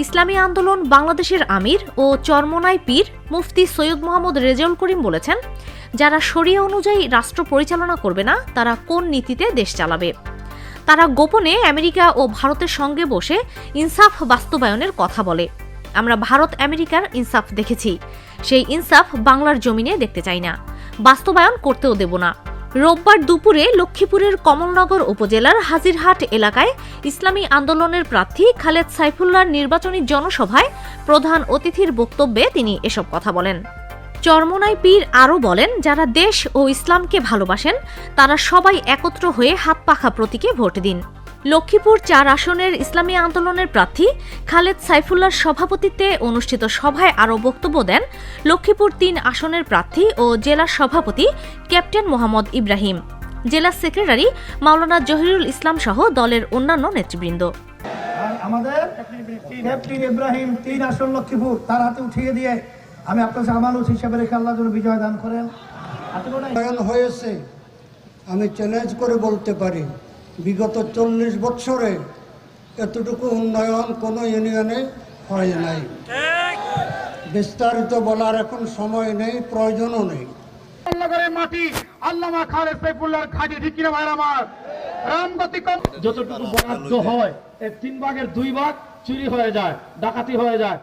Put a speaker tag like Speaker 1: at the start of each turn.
Speaker 1: ইসলামী আন্দোলন বাংলাদেশের আমির ও চরমোনাই পীর মুফতি সৈয়দ মোহাম্মদ রেজাউল করিম বলেছেন, যারা শরিয়া অনুযায়ী রাষ্ট্র পরিচালনা করবে না তারা কোন নীতিতে দেশ চালাবে। তারা গোপনে আমেরিকা ও ভারতের সঙ্গে বসে ইনসাফ বাস্তবায়নের কথা বলে। আমরা ভারত আমেরিকার ইনসাফ দেখেছি, সেই ইনসাফ বাংলার জমিনে দেখতে চাই না, বাস্তবায়ন করতেও দেব না। রোববার দুপুরে লক্ষ্মীপুরের কমলনগর উপজেলার হাজিরহাট এলাকায় ইসলামী আন্দোলনের প্রার্থী খালেদ সাইফুল্লাহর নির্বাচনী জনসভায় প্রধান অতিথির বক্তব্যে তিনি এসব কথা বলেন। চরমোনাই পীর আরও বলেন, যারা দেশ ও ইসলামকে ভালোবাসেন তারা সবাই একত্র হয়ে হাত পাখা প্রতীকে ভোট দিন। লক্ষ্মীপুর ৪ আসনের ইসলামী আন্দোলনের প্রার্থী খালেদ সাইফুল্লাহর সভাপতিত্বে অনুষ্ঠিত সভায় আরও বক্তব্য দেন লক্ষ্মীপুর ৩ আসনের প্রার্থী ও জেলা সভাপতি ক্যাপ্টেন মোহাম্মদ ইব্রাহিম, জেলা সেক্রেটারি মাওলানা জহিরুল ইসলাম সহ দলের অন্যান্য নেতৃবৃন্দ।
Speaker 2: আমাদের ক্যাপ্টেন ইব্রাহিম ৩ আসন লক্ষ্মীপুর, তার হাতে উঠিয়ে দিয়ে আমি আপনার আমানত হিসাবে রেখে আল্লাহ যেন বিজয় দান করেন।
Speaker 3: হয়েছে, আমি চ্যালেঞ্জ করে বলতে পারি বিগত ৪০ বছরে এতটুকু উন্নয়ন কোনো ইউনিয়নে হয় নাই। বিস্তারিত বলার এখন সময় নেই, প্রয়োজনও নেই।
Speaker 4: মাটি আল্লামা খালেদ সাইফুল্লাহর খাঁটি, ঠিক কিনা ভাইরা আমার? যতটুকু বরাদ্দ হয় এর 3 ভাগের 2 ভাগ চুরি হয়ে যায়, ডাকাতি হয়ে যায়।